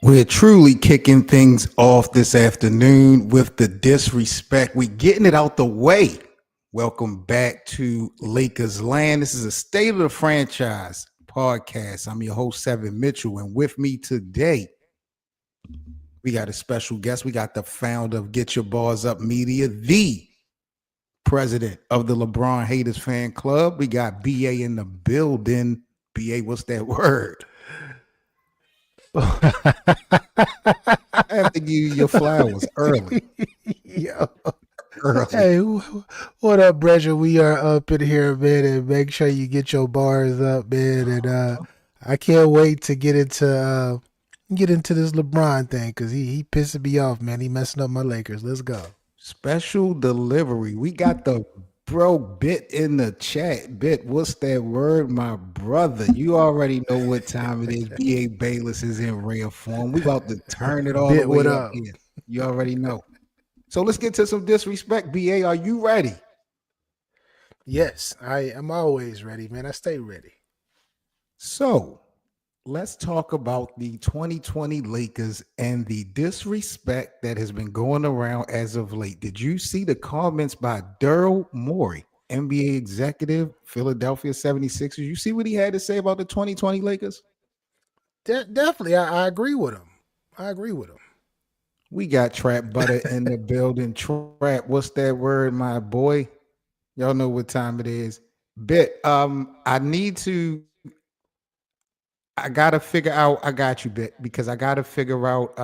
We're truly kicking things off this afternoon with the disrespect. We're getting it out the way. Welcome back to Lakers Land. This is a State of the Franchise podcast. I'm your host, Seven Mitchell, and with me today, we got a special guest. We got the founder of Get Your Bars Up Media, the president of the LeBron Haters Fan Club. We got BA in the building. BA, what's that word? I have to give you your flowers early. Yo. Early. Hey, what up, Brescia? We are up in here, man, and make sure you get your bars up, man. And I can't wait to get into this LeBron thing because he pissing me off, man. He messing up my Lakers. Let's go. Special delivery. We got the bro Bit in the chat. Bit, what's that word? My brother. You already know what time it is. B.A. Bayless is in rare form. We about to turn it all Bit, the way what up up? here. You already know. So let's get to some disrespect. B.A., are you ready? Yes, I'm always ready, man. I stay ready. So let's talk about the 2020 Lakers and the disrespect that has been going around as of late. Did you see the comments by Daryl Morey, NBA executive, Philadelphia 76ers? You see what he had to say about the 2020 Lakers? Definitely, I agree with him. We got Trap Butter in the building. Trap, what's that word, my boy? Y'all know what time it is. Bit, I gotta figure out. I got you, Bit, because I gotta figure out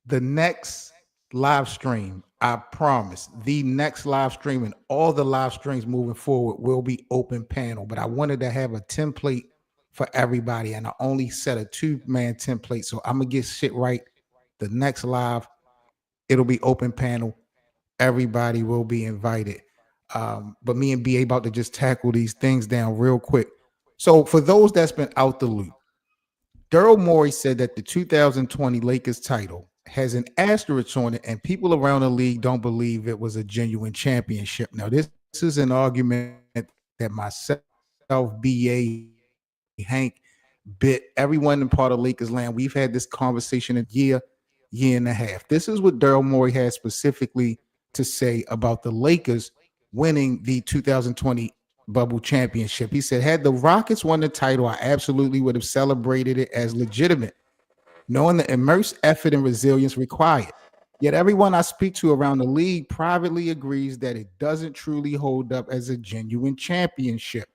the next live stream. I promise the next live stream and all the live streams moving forward will be open panel. But I wanted to have a template for everybody, and I only set a 2-man template. So I'm gonna get shit right. The next live, it'll be open panel. Everybody will be invited. But me and BA about to just tackle these things down real quick. So for those that's been out the loop, Daryl Morey said that the 2020 Lakers title has an asterisk on it, and people around the league don't believe it was a genuine championship. Now, this is an argument that myself, BA, Hank, Bit, everyone in part of Lakers land, we've had this conversation a year and a half. This is what Daryl Morey has specifically to say about the Lakers winning the 2020 bubble championship. He said, had the Rockets won the title, I absolutely would have celebrated it as legitimate, knowing the immense effort and resilience required. Yet everyone I speak to around the league privately agrees that it doesn't truly hold up as a genuine championship.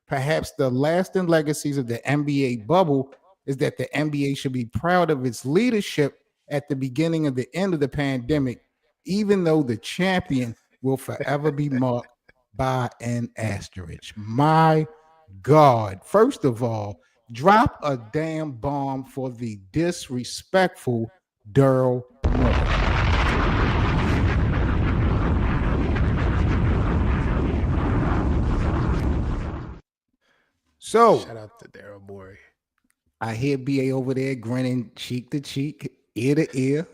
Perhaps the lasting legacies of the NBA bubble is that the NBA should be proud of its leadership at the beginning of the end of the pandemic, even though the champion will forever be marked by an asterisk. My God. First of all, drop a damn bomb for the disrespectful Daryl Morey. So Shout out to Daryl Morey. I hear BA over there grinning cheek to cheek, ear to ear.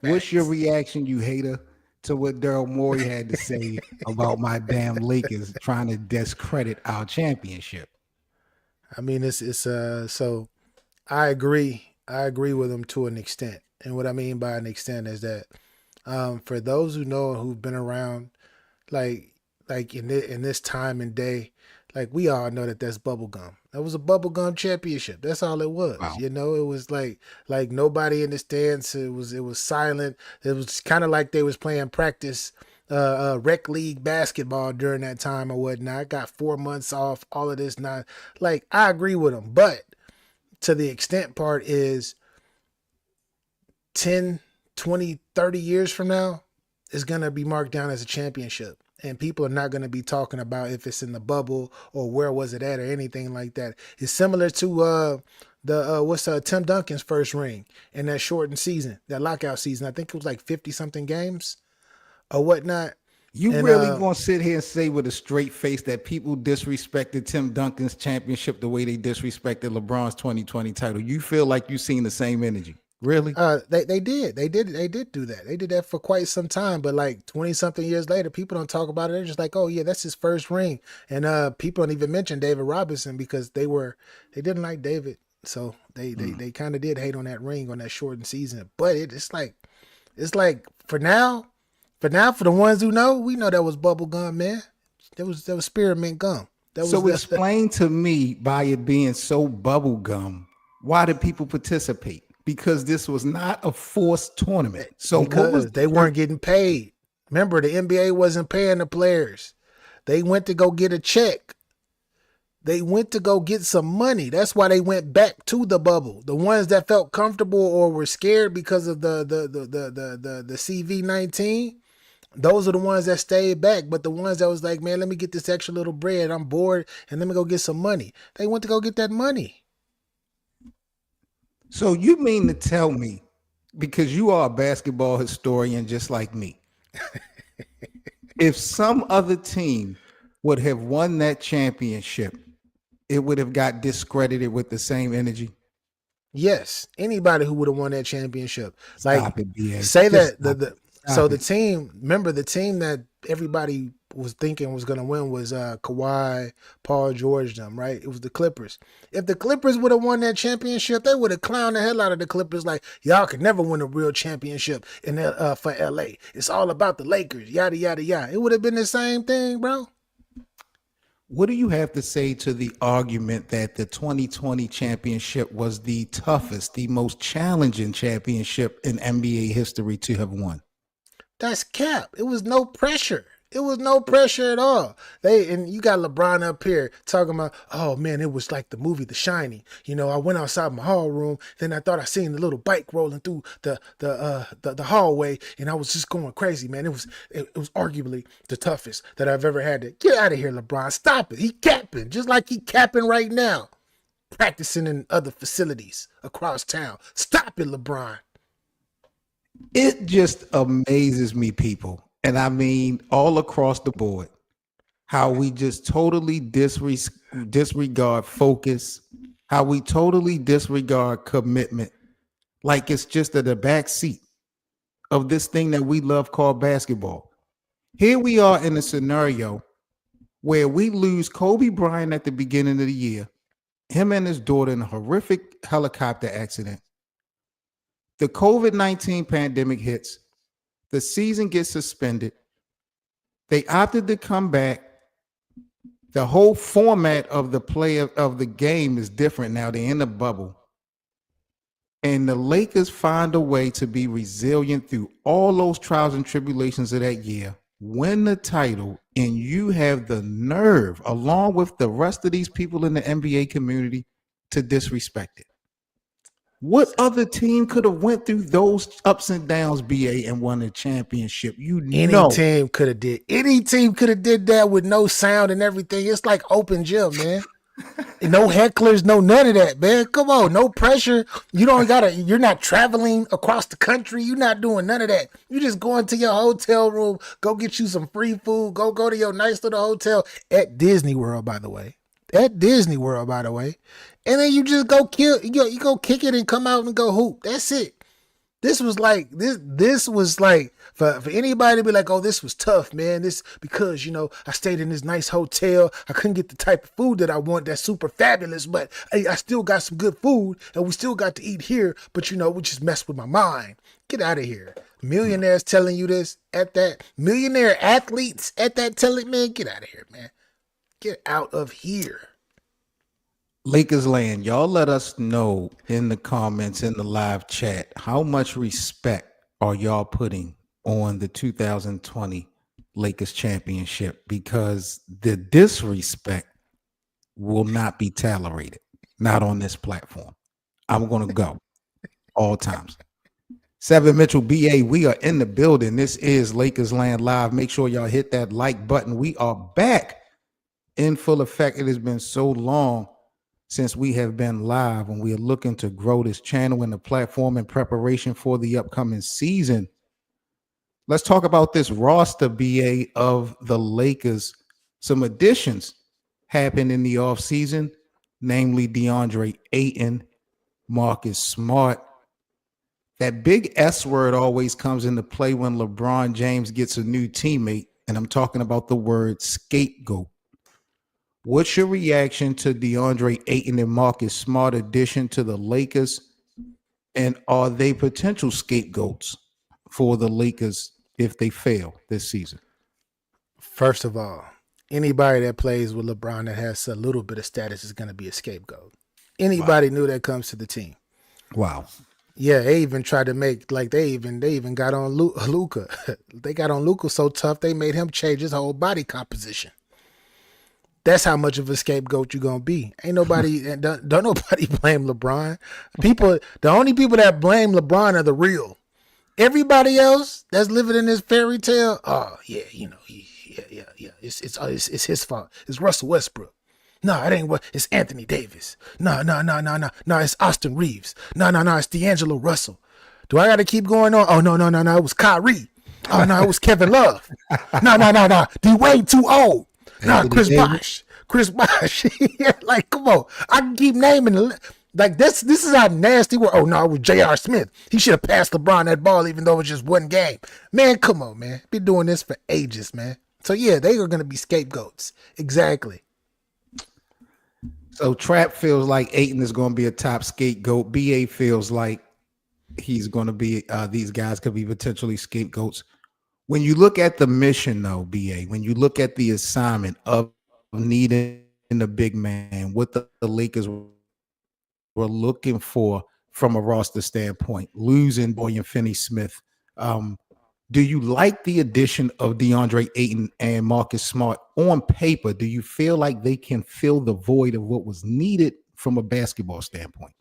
What's your reaction, you hater, to what Daryl Morey had to say about my damn Lakers trying to discredit our championship? I mean, it's so I agree. I agree with him to an extent, and what I mean by an extent is that for those who know who've been around, like in this time and day, like we all know that that's bubblegum. That was a bubblegum championship. That's all it was. Wow. You know, it was like nobody in the stands. It was silent. It was kind of like they was playing practice rec league basketball during that time or whatnot. Got 4 months off, all of this. Not like I agree with him, but to the extent part is 10, 20, 30 years from now is going to be marked down as a championship. And people are not going to be talking about if it's in the bubble or where was it at or anything like that. It's similar to what's Tim Duncan's first ring in that shortened season, that lockout season. I think it was like 50 something games or whatnot. You And really gonna sit here and say with a straight face that people disrespected Tim Duncan's championship the way they disrespected LeBron's 2020 title? You feel like you've seen the same energy? Really? They did do that. They did that for quite some time, but like 20 something years later, people don't talk about it. They're just like, oh yeah, that's his first ring. And people don't even mention David Robinson because they didn't like David. So they they, Mm. they kind of did hate on that ring on that shortened season. But it's like for the ones who know, we know that was bubble gum, man. That was spearmint gum. That was So the explain to me, by it being so bubblegum, why did people participate? Because this was not a forced tournament. So what was because they weren't getting paid. Remember, the NBA wasn't paying the players. They went to go get a check. They went to go get some money. That's why they went back to the bubble. The ones that felt comfortable or were scared because of the CV-19, those are the ones that stayed back. But the ones that was like, man, let me get this extra little bread. I'm bored, and let me go get some money. They went to go get that money. So you mean to tell me, because you are a basketball historian just like me, if some other team would have won that championship, it would have got discredited with the same energy? Yes, anybody who would have won that championship. Like, Stop it, BA. say Just that stop it. so Stop the it. team, remember the team that everybody was thinking was gonna win was Kawhi, Paul George, them, right? It was the Clippers. If the Clippers would have won that championship, they would have clowned the hell out of the Clippers. Like, y'all could never win a real championship for LA. It's all about the Lakers. Yada yada yada. It would have been the same thing, bro. What do you have to say to the argument that the 2020 championship was the toughest, the most challenging championship in NBA history to have won? That's cap. It was no pressure. It was no pressure at all. And you got LeBron up here talking about, oh man, it was like the movie The Shining. You know, I went outside my hall room, then I thought I seen the little bike rolling through the hallway, and I was just going crazy, man. It was arguably the toughest that I've ever had to get out of here, LeBron. Stop it. He capping, just like he capping right now, practicing in other facilities across town. Stop it, LeBron. It just amazes me, people. And I mean, all across the board, how we just totally disregard focus, how we totally disregard commitment, like it's just at the back seat of this thing that we love called basketball. Here we are in a scenario where we lose Kobe Bryant at the beginning of the year, him and his daughter in a horrific helicopter accident. The COVID-19 pandemic hits, the season gets suspended. They opted to come back. The whole format of the play of the game is different now. They're in the bubble. And the Lakers find a way to be resilient through all those trials and tribulations of that year, win the title, and you have the nerve, along with the rest of these people in the NBA community, to disrespect it. What other team could have went through those ups and downs, BA, and won a championship? Any team could have did. Any team could have did that with no sound and everything. It's like open gym, man. No hecklers, no none of that, man. Come on, no pressure. You're not traveling across the country. You're not doing none of that. You just going to your hotel room, go get you some free food, go to your nice little hotel at Disney World, by the way. At Disney World, by the way. And then you just go you go kick it and come out and go hoop. That's it. This was like for anybody to be like, oh, this was tough, man. This because I stayed in this nice hotel. I couldn't get the type of food that I want that's super fabulous, but hey, I still got some good food and we still got to eat here. But we just messed with my mind. Get out of here. Millionaires telling you this at that. Millionaire athletes at that telling, man, get out of here, man. Get out of here. Lakers land, y'all let us know in the comments in the live chat how much respect are y'all putting on the 2020 Lakers championship, because the disrespect will not be tolerated, not on this platform. I'm going to go all times. Seven Mitchell BA, we are in the building. This is Lakers Land Live. Make sure y'all hit that like button. We are back in full effect. It has been so long since we have been live, and we are looking to grow this channel and the platform in preparation for the upcoming season. Let's talk about this roster, BA, of the Lakers. Some additions happened in the offseason, namely DeAndre Ayton, Marcus Smart. That big S word always comes into play when LeBron James gets a new teammate, and I'm talking about the word scapegoat. What's your reaction to DeAndre Ayton and Marcus Smart addition to the Lakers? And are they potential scapegoats for the Lakers if they fail this season? First of all, anybody that plays with LeBron that has a little bit of status is going to be a scapegoat. Wow. Anybody new that comes to the team. Wow. Yeah, they even tried to make like they even got on Luka. They got on Luka so tough they made him change his whole body composition. That's how much of a scapegoat you're gonna be. Ain't nobody don't nobody blame LeBron. The only people that blame LeBron are the real. Everybody else that's living in this fairy tale, oh yeah, yeah. It's his fault. It's Russell Westbrook. No, it ain't what. It's Anthony Davis. No. It's Austin Reeves. No. It's D'Angelo Russell. Do I got to keep going on? Oh no. It was Kyrie. Oh no, it was Kevin Love. No. D Wade too old. No, Chris Bosh. Like, come on. I can keep naming like this is how nasty we're. Oh no, it was J.R. Smith. He should have passed LeBron that ball even though it was just one game. Man, come on, man. Been doing this for ages, man. So yeah, they are gonna be scapegoats. Exactly. So Trap feels like Ayton is going to be a top scapegoat. BA feels like he's going to be these guys could be potentially scapegoats. When you look at the mission, though, BA, when you look at the assignment of needing a big man, what the Lakers were looking for from a roster standpoint, losing Dorian Finney-Smith, do you like the addition of DeAndre Ayton and Marcus Smart on paper? Do you feel like they can fill the void of what was needed from a basketball standpoint?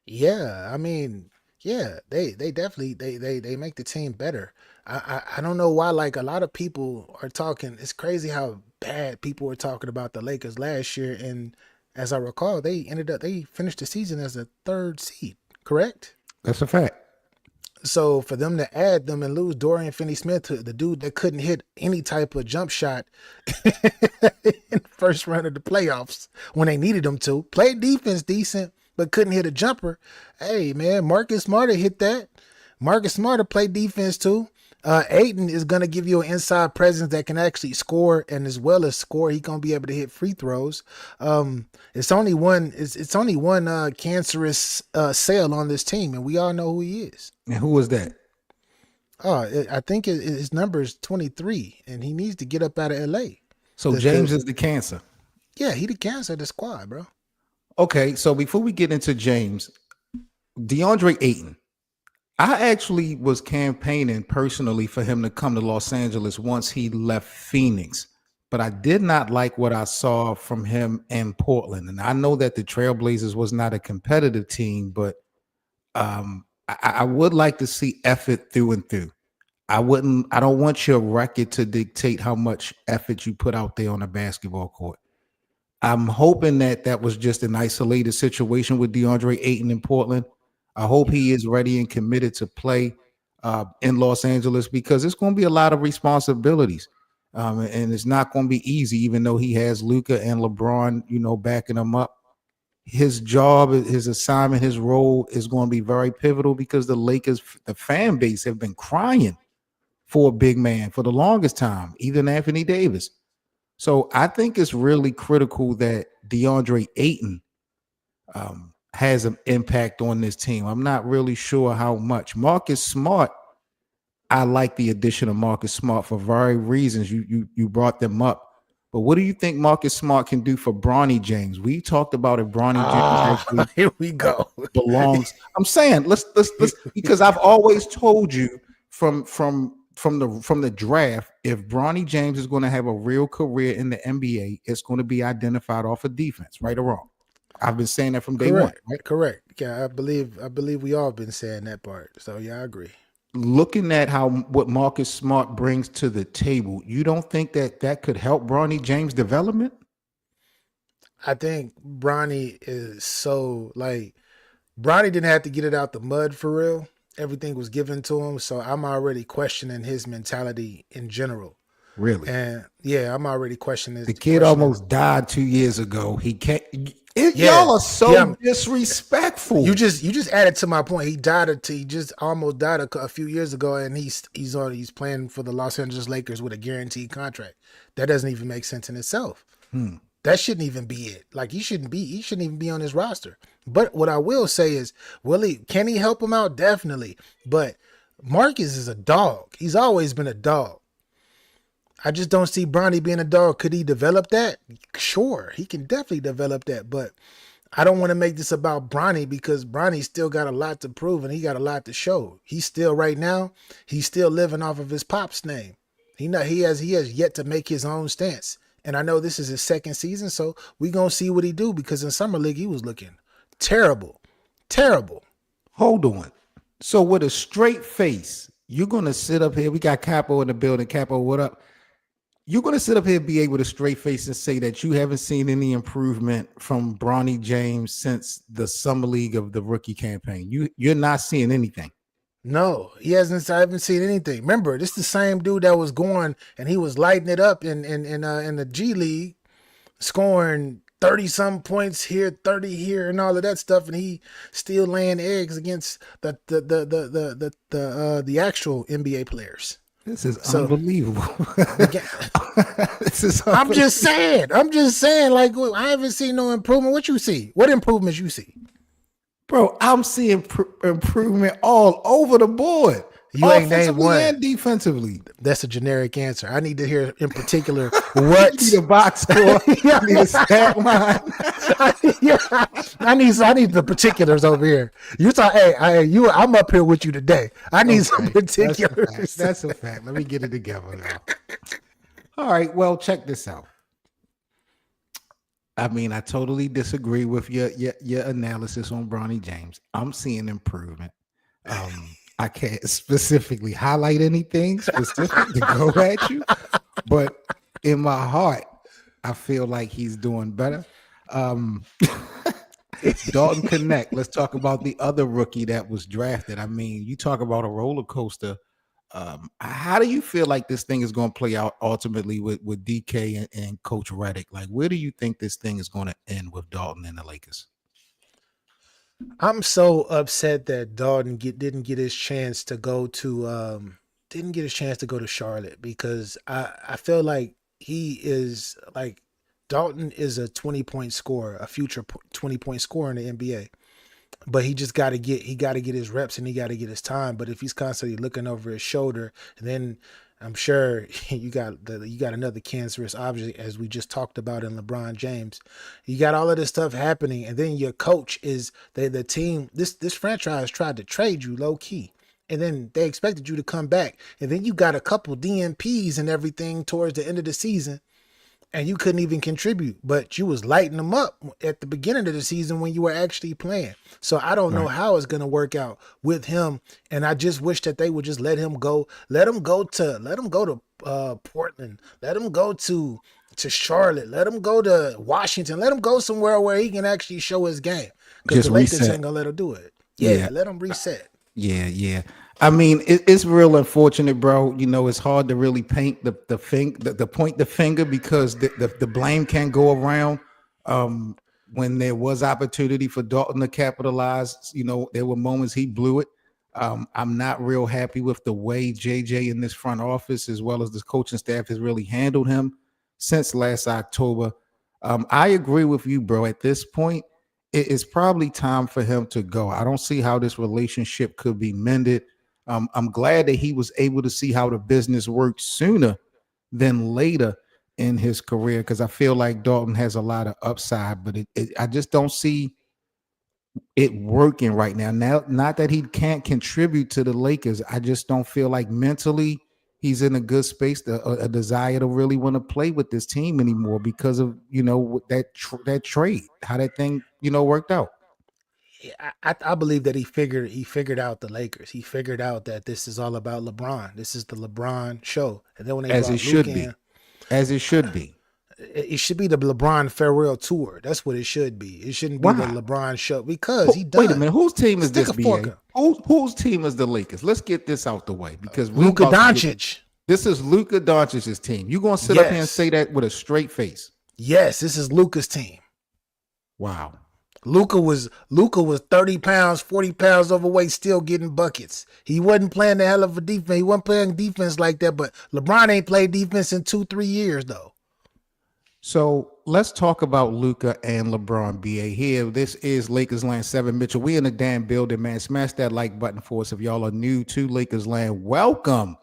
Yeah, I mean, yeah, they definitely they make the team better. I don't know why. Like a lot of people are talking. It's crazy how bad people were talking about the Lakers last year, and as I recall, they finished the season as a 3rd seed. Correct? That's a fact. So for them to add them and lose Dorian Finney-Smith, to the dude that couldn't hit any type of jump shot in the first round of the playoffs when they needed him to, played defense decent, but couldn't hit a jumper. Hey, man, Marcus Smart hit that. Marcus Smart played defense too. Ayton is going to give you an inside presence that can actually score, and as well as score, he's going to be able to hit free throws. It's only one cancerous cell on this team, and we all know who he is. And who was that? I think his number is 23, and he needs to get up out of L.A. So James is the cancer. Yeah, he the cancer of the squad, bro. Okay, so before we get into James, DeAndre Ayton, I actually was campaigning personally for him to come to Los Angeles once he left Phoenix, but I did not like what I saw from him in Portland. And I know that the Trailblazers was not a competitive team, but I would like to see effort through and through. I don't want your record to dictate how much effort you put out there on a basketball court. I'm hoping that was just an isolated situation with DeAndre Ayton in Portland. I hope he is ready and committed to play in Los Angeles because it's going to be a lot of responsibilities. And it's not going to be easy, even though he has Luka and LeBron, backing him up. His job, his assignment, his role is going to be very pivotal because the Lakers, the fan base, have been crying for a big man for the longest time, even Anthony Davis. So I think it's really critical that DeAndre Ayton has an impact on this team. I'm not really sure how much. Marcus Smart, I like the addition of Marcus Smart for various reasons. You brought them up. But what do you think Marcus Smart can do for Bronny James? We talked about if Bronny James actually here we go. belongs. I'm saying let's because I've always told you from the draft, if Bronny James is going to have a real career in the NBA, it's going to be identified off of defense, right or wrong. I've been saying that from day one. Right? Correct. Yeah, I believe we all been saying that part. So yeah, I agree. Looking at what Marcus Smart brings to the table, you don't think that could help Bronny James' development? I think Bronny is so Bronny didn't have to get it out the mud for real. Everything was given to him, so I'm already questioning his mentality in general. Really? And yeah, I'm already questioning this. The kid almost died 2 years ago. He can't. Y'all are so disrespectful. You just added to my point. He just almost died a few years ago, and he's playing for the Los Angeles Lakers with a guaranteed contract. That doesn't even make sense in itself. That shouldn't even be it. Like he shouldn't even be on this roster. But what I will say is, can he help him out? Definitely. But Marcus is a dog. He's always been a dog. I just don't see Bronny being a dog. Could he develop that? Sure, he can definitely develop that. But I don't want to make this about Bronny because Bronny still got a lot to prove and he got a lot to show. He's still right now, he's still living off of his pop's name. He has yet to make his own stance. And I know this is his second season, so we gonna see what he do because in Summer League he was looking terrible. Terrible. Hold on. So with a straight face, you're gonna sit up here. We got Capo in the building. Capo, what up? You're going to sit up here and be able to straight face and say that you haven't seen any improvement from Bronny James since the Summer League of the rookie campaign. You're not seeing anything. No, I haven't seen anything. Remember, this is the same dude that was going and he was lighting it up in the G League, scoring 30-some points here, 30 here, and all of that stuff, and he still laying eggs against the actual NBA players. This is unbelievable. I'm just saying, like, I haven't seen no improvement. What you see? What improvements you see? Bro, I'm seeing improvement all over the board. You ain't named one. And defensively. That's a generic answer. I need to hear in particular what. You need a box score. I need a stat line. I need the particulars over here. You thought, I'm up here with you today. I need some particulars. That's a fact. Let me get it together now. All right. Well, check this out. I mean, I totally disagree with your analysis on Bronny James. I'm seeing improvement. I can't specifically highlight anything specific to go at you, but in my heart, I feel like he's doing better. Dalton Knecht. Let's talk about the other rookie that was drafted. I mean, you talk about a roller coaster. How do you feel like this thing is going to play out ultimately with DK and Coach Redick? Like, where do you think this thing is going to end with Dalton and the Lakers? I'm so upset that Dalton didn't get his chance to go to Charlotte because I feel like Dalton is a 20-point scorer, a future 20-point scorer in the NBA. But he just got to get his reps and he got to get his time. But if he's constantly looking over his shoulder, then I'm sure you got another cancerous object, as we just talked about in LeBron James. You got all of this stuff happening, and then your coach is the team. This franchise tried to trade you low key, and then they expected you to come back, and then you got a couple DNPs and everything towards the end of the season. And you couldn't even contribute, but you was lighting them up at the beginning of the season when you were actually playing. So I don't know how it's going to work out with him. And I just wish that they would just let him go. Let him go to Portland. Let him go to Charlotte. Let him go to Washington. Let him go somewhere where he can actually show his game. Because the Lakers ain't going to let him do it. Yeah, let him reset. Yeah. I mean, it's real unfortunate, bro. You know, it's hard to really paint the point the finger because the blame can go around. When there was opportunity for Dalton to capitalize, you know, there were moments he blew it. I'm not real happy with the way JJ in this front office, as well as the coaching staff, has really handled him since last October. I agree with you, bro. At this point, it is probably time for him to go. I don't see how this relationship could be mended. I'm glad that he was able to see how the business works sooner than later in his career, because I feel like Dalton has a lot of upside, but I just don't see it working right now. Now, not that he can't contribute to the Lakers. I just don't feel like mentally he's in a good space, a desire to really want to play with this team anymore because of, you know, that trade, how that thing, you know, worked out. I believe that he figured out the Lakers. He figured out that this is all about LeBron. This is the LeBron show. And then when they as it should be, it should be the LeBron farewell tour. That's what it should be. It shouldn't be the LeBron show because he does. Wait a minute, whose team is this? Whose team is the Lakers? Let's get this out the way because Luka Doncic. This is Luka Doncic's team. You gonna sit up here and say that with a straight face? Yes, this is Luka's team. Wow. Luka was 30 pounds, 40 pounds overweight, still getting buckets. He wasn't playing the hell of a defense. He wasn't playing defense like that, but LeBron ain't played defense in 2-3 years, though. So let's talk about Luca and LeBron. BA here. This is Lakers Land 7 Mitchell. We in the damn building, man. Smash that like button for us. If y'all are new to Lakers Land, welcome.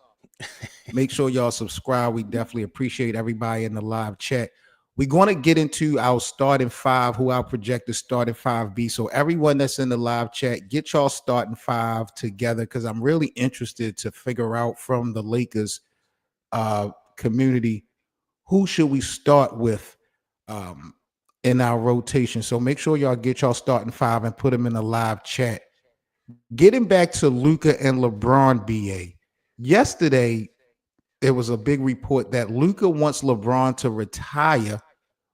Make sure y'all subscribe. We definitely appreciate everybody in the live chat. We're going to get into our starting five, who our projected starting five be. So everyone that's in the live chat, get y'all starting five together, because I'm really interested to figure out from the Lakers community, who should we start with in our rotation. So make sure y'all get y'all starting five and put them in the live chat. Getting back to Luca and LeBron, BA. Yesterday, there was a big report that Luca wants LeBron to retire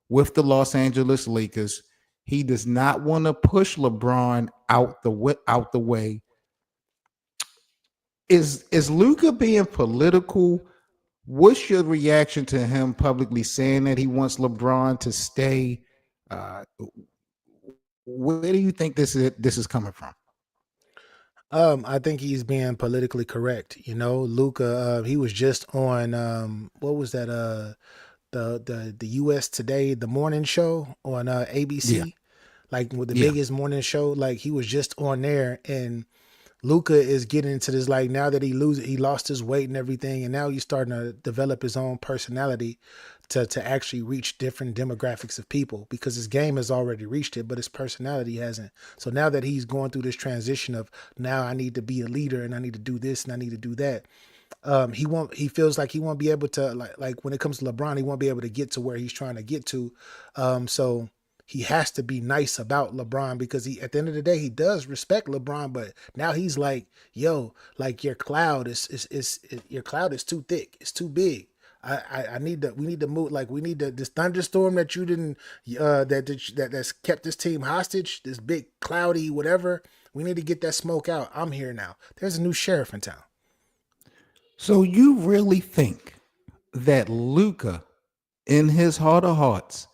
with the Los Angeles Lakers. He does not want to push LeBron out the way. Is Luca being political? What's your reaction to him publicly saying that he wants LeBron to stay? Where do you think this is coming from? I think he's being politically correct. You know, Luca, he was just on what was that? The U.S. Today, the morning show on ABC, Yeah. like with the Yeah. biggest morning show. Like he was just on there, and Luca is getting into this, like, now that he lost his weight and everything, and now he's starting to develop his own personality to actually reach different demographics of people, because his game has already reached it, but his personality hasn't. So now that he's going through this transition of, now I need to be a leader and I need to do this and I need to do that. He feels like he won't be able to, like when it comes to LeBron, he won't be able to get to where he's trying to get to. So he has to be nice about LeBron, because he, at the end of the day, he does respect LeBron, but now he's like, yo, like your cloud is your cloud is too thick. It's too big. We need to move. Like, we need this thunderstorm that you didn't, that's kept this team hostage, this big cloudy, whatever. We need to get that smoke out. I'm here now. There's a new sheriff in town. So you really think that Luca, in his heart of hearts,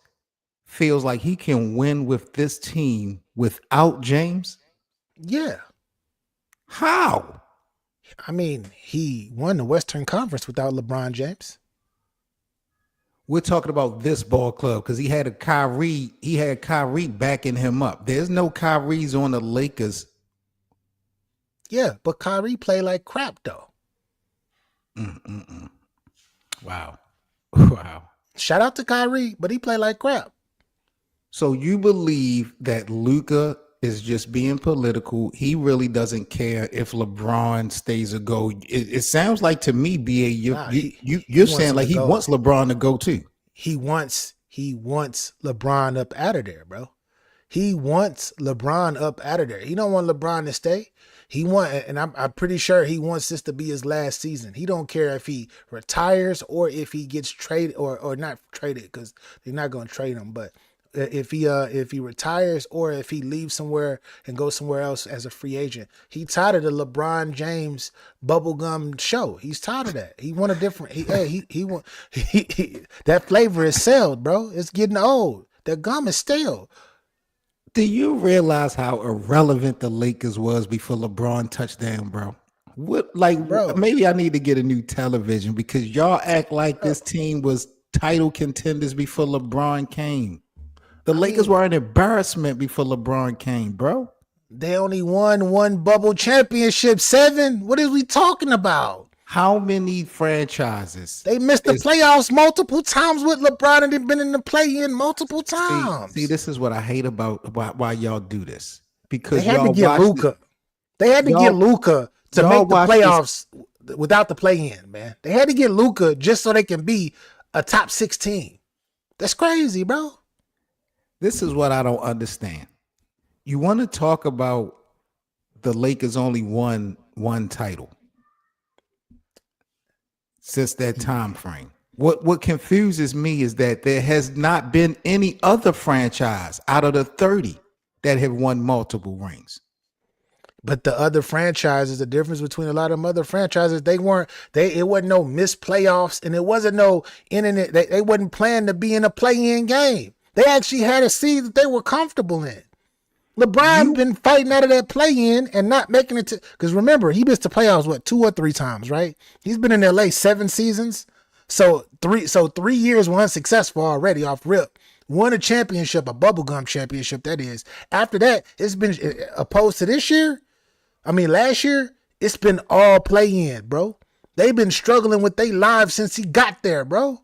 feels like he can win with this team without James? Yeah. How? I mean, he won the Western Conference without LeBron James. We're talking about this ball club, because he had Kyrie backing him up. There's no Kyrie's on the Lakers. Yeah, but Kyrie played like crap, though. Wow. Wow. Shout out to Kyrie, but he played like crap. So you believe that Luca is just being political? He really doesn't care if LeBron stays or go. It sounds like to me, BA, you're saying like he wants LeBron to go too. He wants LeBron up out of there, bro. He wants LeBron up out of there. He don't want LeBron to stay. And I'm pretty sure he wants this to be his last season. He don't care if he retires or if he gets traded or not traded, because they're not going to trade him, but if he retires or if he leaves somewhere and goes somewhere else as a free agent. He tired of the LeBron James bubblegum show. He's tired of that. He want a different. That flavor is stale, bro. It's getting old. That gum is stale. Do you realize how irrelevant the Lakers was before LeBron touched down, bro? Bro, maybe I need to get a new television, because y'all act like this team was title contenders before LeBron came. The Lakers were an embarrassment before LeBron came, bro. They only won one bubble championship, 7. What are we talking about? How many franchises? They missed the playoffs multiple times with LeBron, and they've been in the play-in multiple times. See, this is what I hate about why y'all do this. Because they had to get Luca. They had to get Luca to make the playoffs without the play-in, man. They had to get Luca just so they can be a top 16. That's crazy, bro. This is what I don't understand. You want to talk about the Lakers only won one title since that time frame. What confuses me is that there has not been any other franchise out of the 30 that have won multiple rings. But the other franchises, the difference between a lot of them other franchises, it wasn't no missed playoffs, and it wasn't no internet. They wasn't planning to be in a play-in game. They actually had a seed that they were comfortable in. LeBron been fighting out of that play-in and not making it to, because remember, he missed the playoffs, 2 or 3 times, right? He's been in LA 7 seasons. So 3 years were unsuccessful already off rip. Won a championship, a bubblegum championship, that is. After that, it's been opposed to this year. I mean, last year, it's been all play in, bro. They've been struggling with their lives since he got there, bro.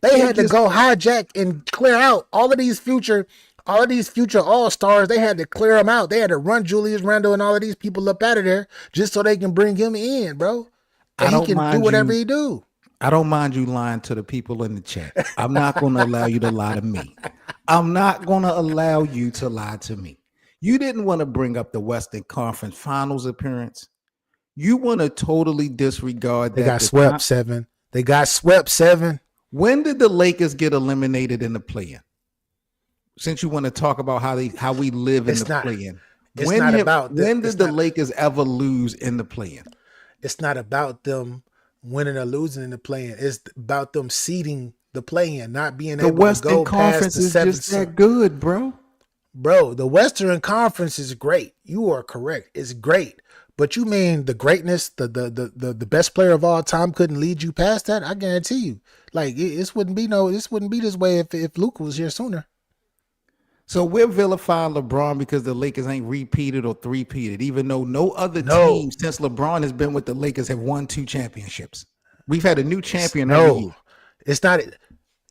They had to go hijack and clear out all of these future all-stars. They had to clear them out. They had to run Julius Randle and all of these people up out of there just so they can bring him in, bro. And he can do whatever he do. I don't mind you lying to the people in the chat. I'm not going to allow you to lie to me. I'm not going to allow you to lie to me. You didn't want to bring up the Western Conference Finals appearance. You want to totally disregard that. They got swept 7. They got swept 7. When did the Lakers get eliminated in the play-in? Since you want to talk about how we live in the play-in. When did the Lakers ever lose in the play-in? It's not about them winning or losing in the play-in. It's about them seeding the play-in, not being able to go past the 7. The Western Conference is just that good, bro. Bro, the Western Conference is great. You are correct. It's great. But you mean the greatness, the best player of all time couldn't lead you past that? I guarantee you. Like this wouldn't be this way if Luka was here sooner. So we're vilifying LeBron because the Lakers ain't repeated or three-peated, even though no other team since LeBron has been with the Lakers have won 2 championships. We've had a new champion every year. It's not.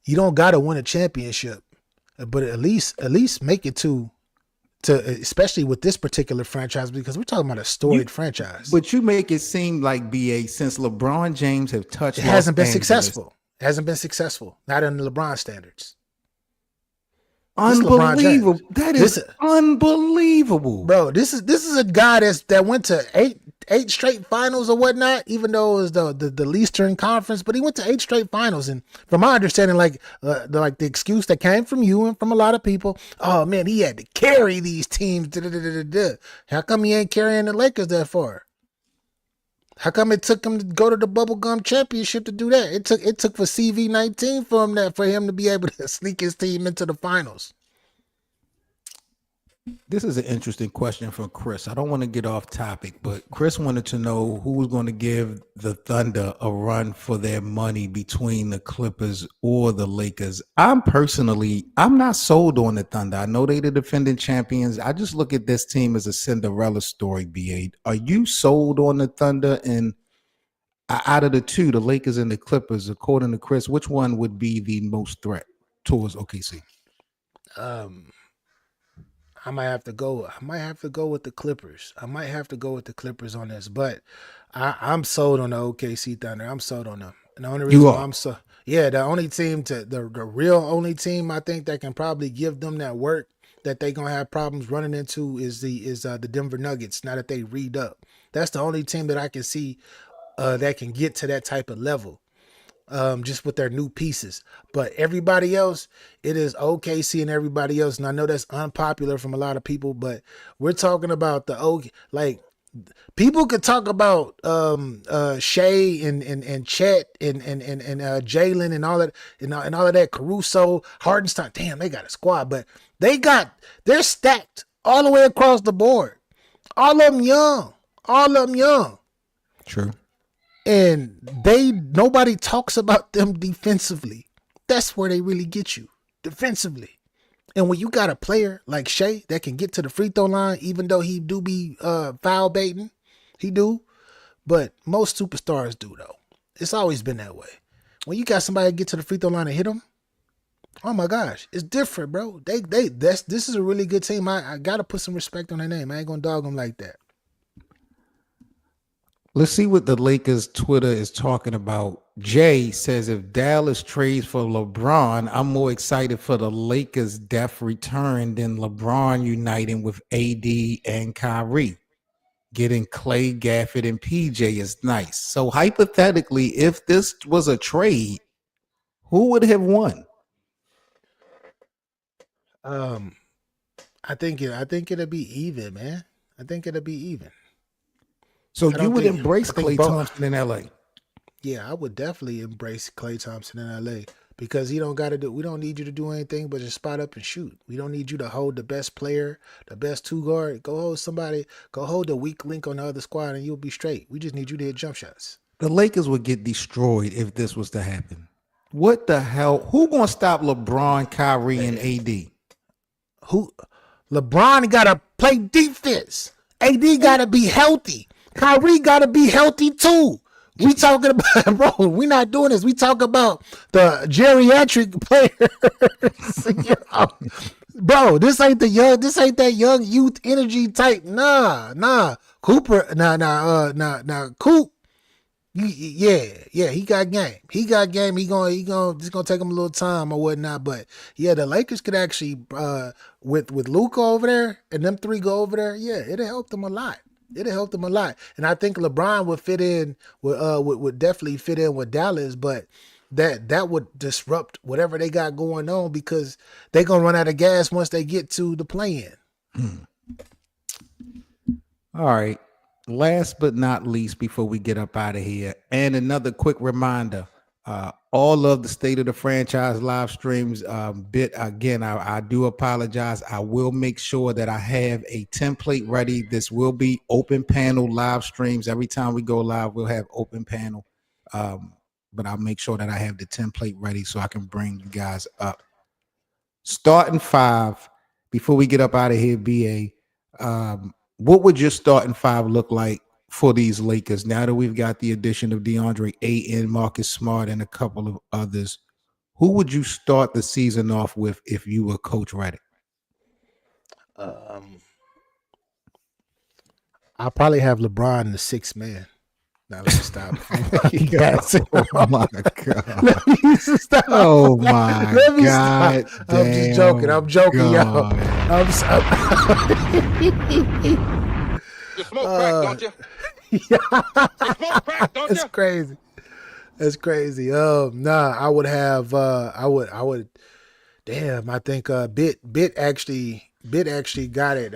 You don't got to win a championship, but at least make it to especially with this particular franchise, because we're talking about a storied franchise. But you make it seem like, BA, since LeBron James have touched, it hasn't been successful. It hasn't been successful. Not in the LeBron standards. Unbelievable. That is unbelievable, bro. This is a guy that went to eight straight finals or whatnot, even though it was the Eastern Conference, but he went to 8 straight finals. And from my understanding, the excuse that came from you and from a lot of people, oh man, he had to carry these teams. How come he ain't carrying the Lakers that far? How come it took him to go to the bubblegum championship to do that? It took for CV19 for him to be able to sneak his team into the finals. This is an interesting question from Chris. I don't want to get off topic, but Chris wanted to know who was going to give the Thunder a run for their money between the Clippers or the Lakers. I'm not sold on the Thunder. I know they're the defending champions. I just look at this team as a Cinderella story, BA. Are you sold on the Thunder? And out of the two, the Lakers and the Clippers, according to Chris, which one would be the most threat towards OKC? I might have to go with the Clippers. I might have to go with the Clippers on this, but I'm sold on the OKC Thunder. I'm sold on them. And the only reason the only team the real only team I think that can probably give them that work that they gonna have problems running into is the Denver Nuggets. Now that they read up, that's the only team that I can see that can get to that type of level. Just with their new pieces. But everybody else, it is OKC and everybody else. And I know that's unpopular from a lot of people, but we're talking about people could talk about Shea and Chet and Jalen and all that and all of that, Caruso, Hardenstein. Damn, they got a squad, but they're stacked all the way across the board. All of them young. True. And nobody talks about them defensively. That's where they really get you, defensively. And when you got a player like Shea that can get to the free throw line, even though he do be foul baiting, he do. But most superstars do, though. It's always been that way. When you got somebody get to the free throw line and hit them, oh my gosh, it's different, bro. This is a really good team. I gotta put some respect on their name. I ain't gonna dog them like that. Let's see what the Lakers Twitter is talking about. Jay says, if Dallas trades for LeBron, I'm more excited for the Lakers' death return than LeBron uniting with AD and Kyrie. Getting Clay, Gafford, and PJ is nice. So hypothetically, if this was a trade, who would have won? I think it'll be even, man. I think it'll be even. So you would embrace Klay Thompson in LA? Yeah, I would definitely embrace Klay Thompson in LA because we don't need you to do anything but just spot up and shoot. We don't need you to hold the best player, the best 2 guard. Go hold the weak link on the other squad and you'll be straight. We just need you to hit jump shots. The Lakers would get destroyed if this was to happen. What the hell? Who gonna stop LeBron, Kyrie, and AD? Who? LeBron gotta play defense. AD gotta be healthy. Kyrie gotta be healthy too. We talking about, bro, we not doing this. We talk about the geriatric players. Bro, this ain't that young youth energy type. Nah. Cooper, Coop. Yeah, he got game. He gonna it's gonna take him a little time or whatnot. But yeah, the Lakers could actually with Luka over there and them three go over there, yeah, it'll help them a lot. And I think LeBron would fit in would definitely fit in with Dallas, but that would disrupt whatever they got going on because they're gonna run out of gas once they get to the play-in. All right. Last but not least, before we get up out of here, and another quick reminder, all of the State of the Franchise live streams, I do apologize. I will make sure that I have a template ready. This will be open panel live streams. Every time we go live, we'll have open panel. But I'll make sure that I have the template ready so I can bring you guys up. Starting five, before we get up out of here, BA, what would your starting five look like for these Lakers now that we've got the addition of DeAndre Ayton, Marcus Smart, and a couple of others? Who would you start the season off with if you were Coach Reddick? I'll probably have LeBron in the sixth man. Now let me stop. Oh my God. Let me stop. Oh my God. I'm just joking. I'm joking, y'all. I'm sorry. You smoke crack, don't you? You smoke crack, don't you? That's crazy. That's crazy. I would have I would damn, I think Bit actually got it.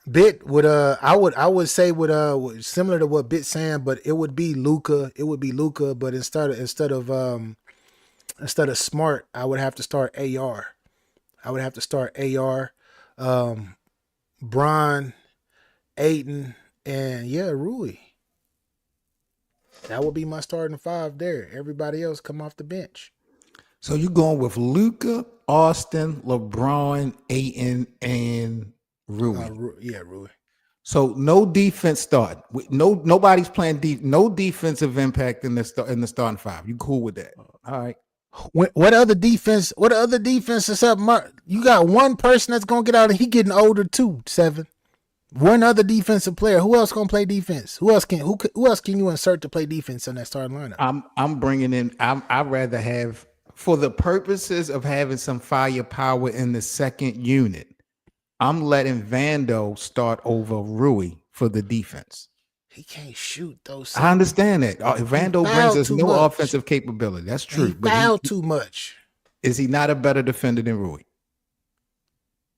Bit would I would say would similar to what Bit saying, but it would be Luka. But instead of Smart, I would have to start AR. Bron, Ayton, and Rui. That would be my starting five there. Everybody else come off the bench. So you're going with Luka, Austin, LeBron, Ayton, and Rui. Rui. So no defense starting. Nobody's playing no defensive impact in the starting five. You cool with that? All right. What other defense is up? You got one person that's gonna get out, and he getting older too. 7. One other defensive player. Who else gonna play defense? Who else can you insert to play defense in that starting lineup? I'm bringing in. I'd rather have, for the purposes of having some firepower in the second unit, I'm letting Vando start over Rui for the defense. He can't shoot those. I understand that. Vando brings us no offensive capability. That's true. He fouled too much. Is he not a better defender than Rui?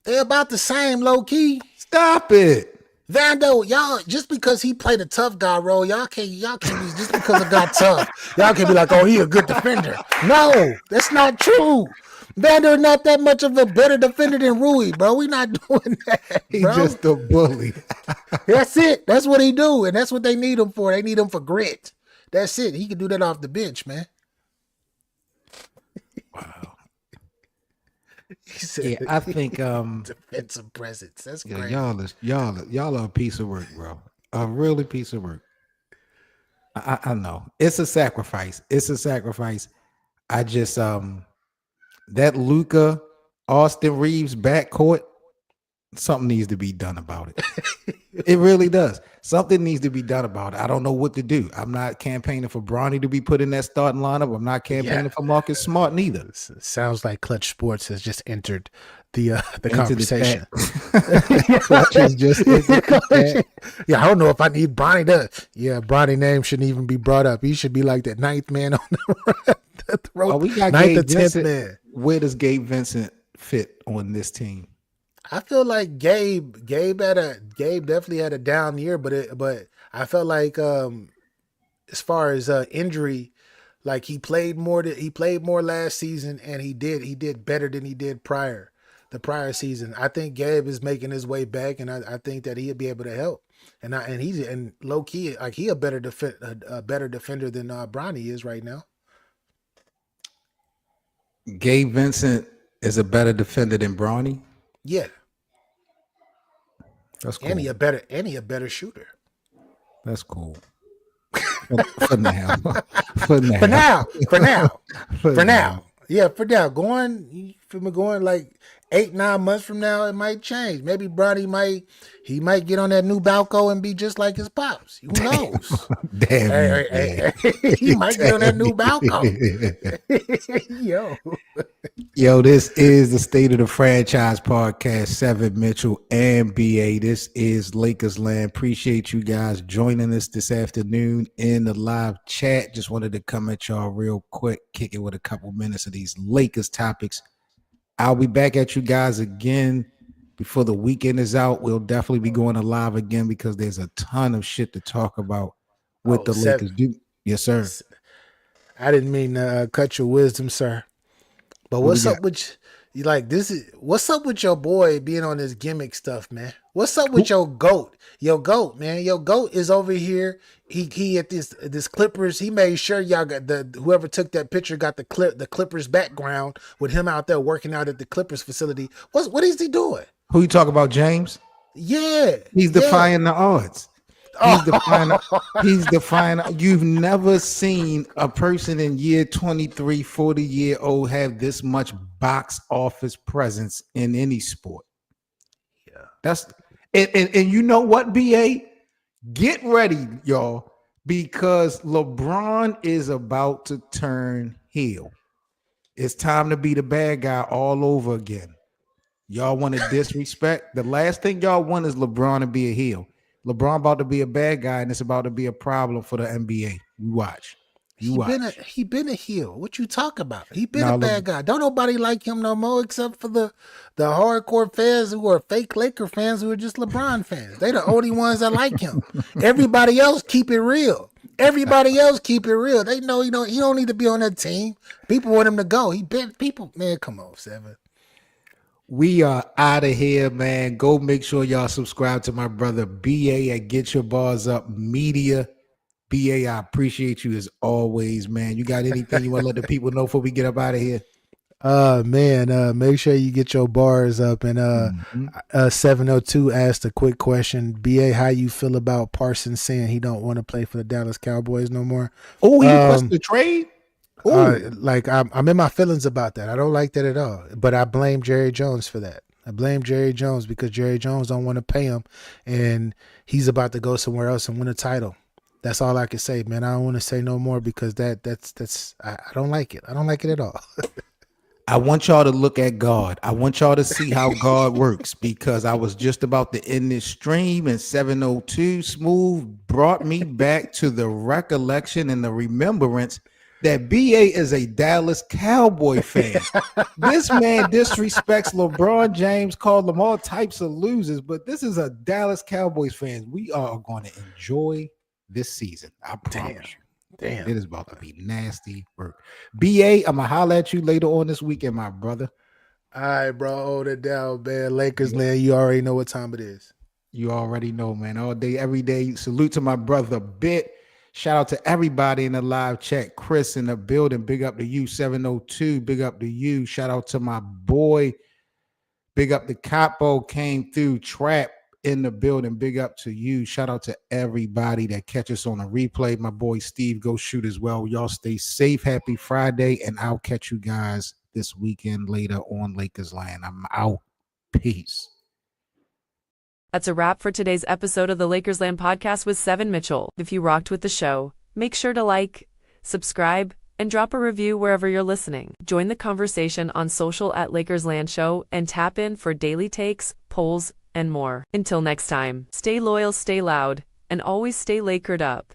They're about the same, low key. Stop it. Vando, y'all, just because he played a tough guy role, y'all can't be just because it got tough. Y'all can't be like, oh, he a good defender. No, that's not true. Vander not that much of a better defender than Rui, bro. We not doing that. He's just a bully. That's it. That's what he do, and that's what they need him for. They need him for grit. That's it. He can do that off the bench, man. Wow. He said, yeah, I think defensive presence. That's great. Y'all are a piece of work, bro. A really piece of work. I know it's a sacrifice. I just that Luka Austin Reeves backcourt, something needs to be done about it. It really does. Something needs to be done about it. I don't know what to do. I'm not campaigning for Bronny to be put in that starting lineup. I'm not campaigning for Marcus Smart neither. Sounds like Clutch Sports has just entered the conversation. Clutch is just yeah, I don't know if I need Bronny to. Yeah, Bronny name shouldn't even be brought up. He should be like that 9th man on the road. We got 9th or 10th man. Where does Gabe Vincent fit on this team? I feel like Gabe definitely had a down year, but I felt like as far as injury, like he played more last season, and he did better than he did prior. the prior season. I think Gabe is making his way back, and I think that he'll be able to help. And he's low key, like he a better defender than Bronny is right now. Gabe Vincent is a better defender than Bronny. Yeah, That's cool. and he a better shooter. That's cool. For now. For now. For now. For now. Yeah, for now. Going like 8-9 months from now, it might change. Maybe Bronny might get on that new Balco and be just like his pops. Who knows? Damn. Hey. He might get on that new Balco. Yo, this is the State of the Franchise podcast. Seven Mitchell and BA. This is Lakers Land. Appreciate you guys joining us this afternoon in the live chat. Just wanted to come at y'all real quick, kick it with a couple minutes of these Lakers topics. I'll be back at you guys again before the weekend is out. We'll definitely be going live again because there's a ton of shit to talk about with the Lakers. Yes, sir. I didn't mean to cut your wisdom, sir. But what's up with you? Like what's up with your boy being on this gimmick stuff, man? What's up with your goat? Your goat, man. Your goat is over here. He at this Clippers. He made sure y'all got whoever took that picture got the Clippers background with him out there working out at the Clippers facility. What is he doing? Who you talk about, James? Yeah, he's defying the odds. He's defying. You've never seen a person in year 23, 40-year-old have this much box office presence in any sport. Yeah, that's and you know what, BA? Get ready, y'all, because LeBron is about to turn heel. It's time to be the bad guy all over again. Y'all want to disrespect? The last thing y'all want is LeBron to be a heel. LeBron about to be a bad guy, and it's about to be a problem for the NBA. You watch. He been a heel. What you talk about? He been a bad guy. Don't nobody like him no more except for the hardcore fans who are fake Laker fans who are just LeBron fans. They the only ones that like him. Everybody else keep it real. They know he don't need to be on that team. People want him to go. Man, come on, Seven. We are out of here, man. Go make sure y'all subscribe to my brother BA at Get Your Bars Up Media. BA, I appreciate you as always, man. You got anything you want to let the people know before we get up out of here? Make sure you get your bars up. And 702 asked a quick question. BA, how you feel about Parsons saying he don't want to play for the Dallas Cowboys no more? Oh, he requested the trade? I'm in my feelings about that. I don't like that at all. But I blame Jerry Jones for that. I blame Jerry Jones because Jerry Jones don't want to pay him, and he's about to go somewhere else and win a title. That's all I can say, man. I don't want to say no more because that's I don't like it. I don't like it at all. I want y'all to look at God. I want y'all to see how God works, because I was just about to end this stream and 702 Smooth brought me back to the recollection and the remembrance that BA is a Dallas Cowboy fan. This man disrespects LeBron James, called them all types of losers, but this is a Dallas Cowboys fan. We are going to enjoy this season. I promise you. Damn. It is about to be nasty work. BA, I'm going to holler at you later on this weekend, my brother. All right, bro. Hold it down, man. Lakers land. You already know what time it is. You already know, man. All day, every day. Salute to my brother, Bit. Shout out to everybody in the live chat. Chris in the building. Big up to you, 702. Big up to you. Shout out to my boy. Big up to Capo. Came through. Trap in the building. Big up to you. Shout out to everybody that catches on a replay. My boy Steve, go shoot as well. Y'all stay safe. Happy Friday. And I'll catch you guys this weekend later on Lakers Land. I'm out. Peace. That's a wrap for today's episode of the Lakers Land podcast with Seven Mitchell. If you rocked with the show, make sure to like, subscribe, and drop a review wherever you're listening. Join the conversation on social at Lakers Land Show and tap in for daily takes, polls, and more. Until next time, stay loyal, stay loud, and always stay Lakered up.